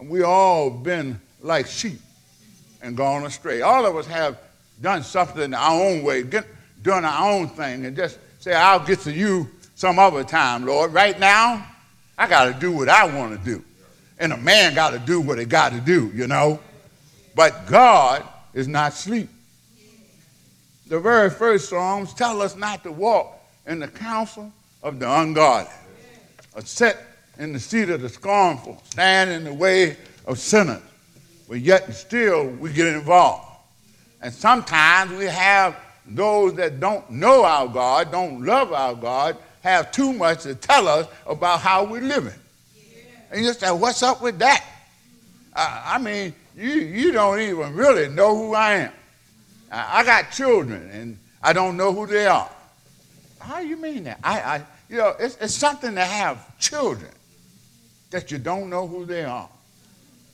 we all been like sheep and gone astray. All of us have done something our own way, doing our own thing, and just say, I'll get to you some other time, Lord. Right now, I got to do what I want to do. And a man got to do what he got to do, you know. But God is not asleep. The very first Psalms tell us not to walk in the counsel of the ungodly, or sit in the seat of the scornful, stand in the way of sinners. But yet still we get involved. And sometimes we have those that don't know our God, don't love our God, have too much to tell us about how we're living. And you say, what's up with that? I mean, you don't even really know who I am. I got children, and I don't know who they are. How do you mean that? It's something to have children that you don't know who they are.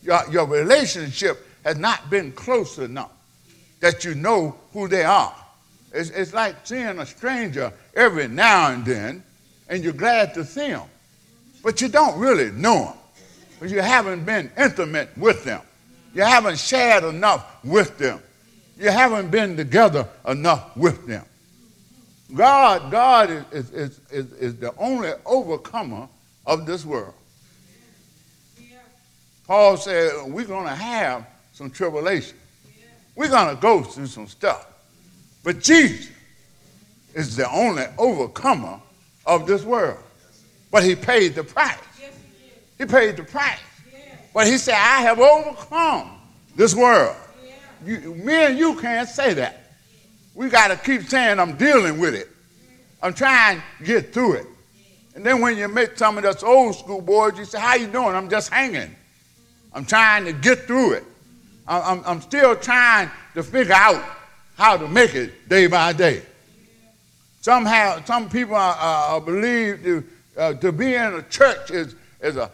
Your relationship has not been close enough that you know who they are. It's like seeing a stranger every now and then, and you're glad to see them. But you don't really know them, because you haven't been intimate with them. You haven't shared enough with them. You haven't been together enough with them. God is the only overcomer of this world. Paul said we're going to have some tribulation. We're going to go through some stuff. But Jesus is the only overcomer of this world. But he paid the price. He paid the price. But he said, I have overcome this world. Me and you can't say that. We got to keep saying, I'm dealing with it. I'm trying to get through it. And then when you meet some of those old school boys, you say, how you doing? I'm just hanging. I'm trying to get through it. I'm still trying to figure out how to make it day by day. Some people believe to be in a church is a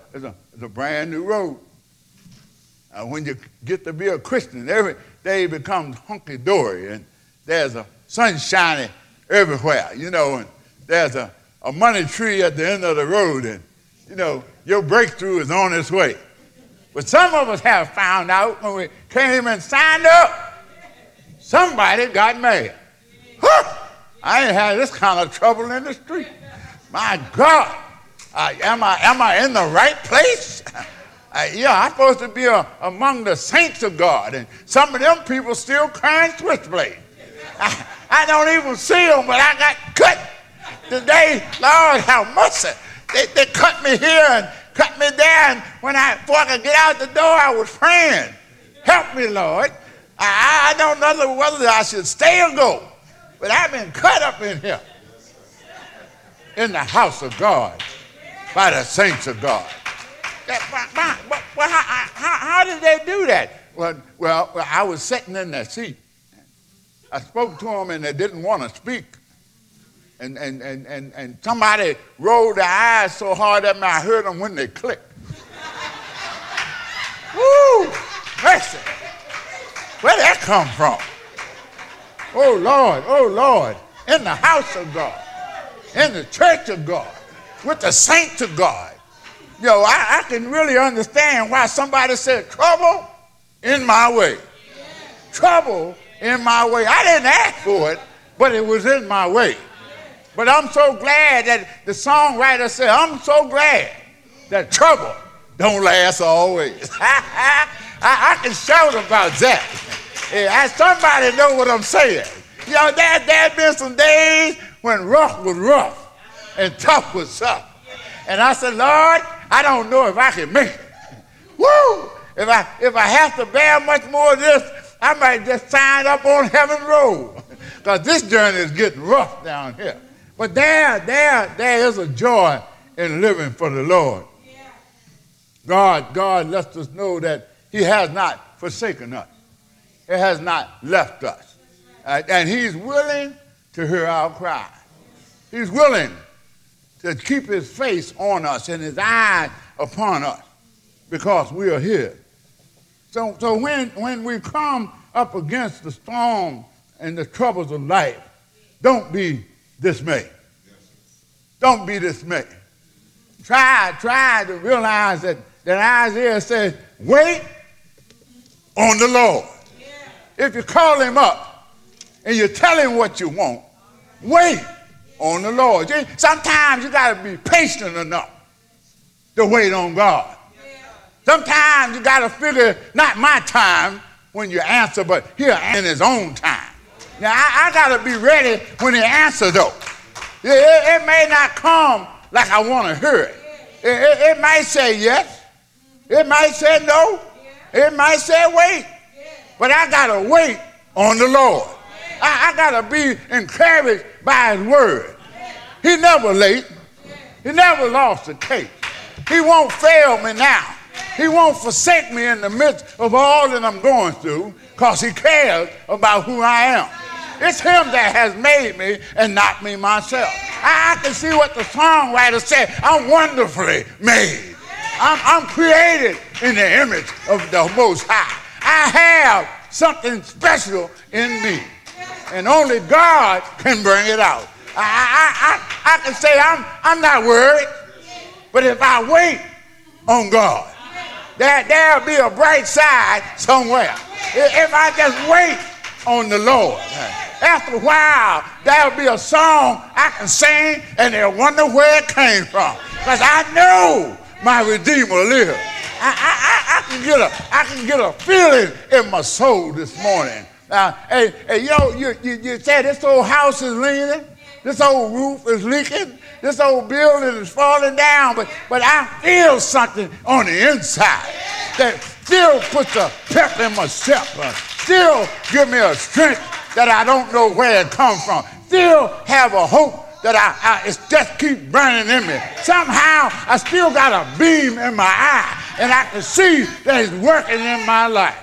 brand new road. When you get to be a Christian, every day becomes hunky-dory, and there's a sunshine everywhere, you know, and there's a money tree at the end of the road, and, you know, your breakthrough is on its way. But some of us have found out when we came and signed up, somebody got mad. Huh! I ain't had this kind of trouble in the street. My God, am I in the right place? I'm supposed to be among the saints of God, and some of them people still carrying switchblades. I don't even see them, but I got cut today. Lord, have mercy. They cut me here and cut me there, and before I could get out the door, I was praying. Help me, Lord. I don't know whether I should stay or go, but I've been cut up in here in the house of God by the saints of God. How did they do that? Well, I was sitting in that seat. I spoke to them, and they didn't want to speak. And somebody rolled their eyes so hard at me, I heard them when they clicked. Woo! Mercy. Where'd that come from? Oh, Lord. In the house of God. In the church of God. With the saints of God. I can really understand why somebody said, trouble in my way. Trouble in my way. I didn't ask for it, but it was in my way. But I'm so glad that the songwriter said, I'm so glad that trouble don't last always. I can shout about that. Somebody know what I'm saying. There's been some days when rough was rough and tough was tough. And I said, Lord, I don't know if I can make it. Woo! If I have to bear much more of this, I might just sign up on Heaven Road, because this journey is getting rough down here. But there is a joy in living for the Lord. God lets us know that he has not forsaken us. He has not left us. And he's willing to hear our cry. He's willing to keep his face on us and his eye upon us because we are here. So when we come up against the storm and the troubles of life, don't be dismayed. Don't be dismayed. Try to realize that that Isaiah says, wait on the Lord. If you call him up and you tell him what you want, wait on the Lord. Sometimes you got to be patient enough to wait on God. Sometimes you got to figure, not my time when you answer, but he'll in his own time. Now, I got to be ready when he answers, though. It may not come like I want to hear it. It might say yes. It might say no. It might say wait. But I got to wait on the Lord. I got to be encouraged by his word. He never late. He never lost a case. He won't fail me now. He won't forsake me in the midst of all that I'm going through because he cares about who I am. It's him that has made me and not me myself. I can see what the songwriter said. I'm wonderfully made. I'm created in the image of the Most High. I have something special in me. And only God can bring it out. I can say I'm not worried. But if I wait on God, there'll be a bright side somewhere. If I just wait on the Lord, after a while, there'll be a song I can sing and they'll wonder where it came from. Because I know my Redeemer lives. I can get a feeling in my soul this morning. Hey, you said this old house is leaning, this old roof is leaking, this old building is falling down, but I feel something on the inside that still puts a pep in my step, still give me a strength that I don't know where it comes from, still have a hope that it just keeps burning in me. Somehow I still got a beam in my eye and I can see that it's working in my life.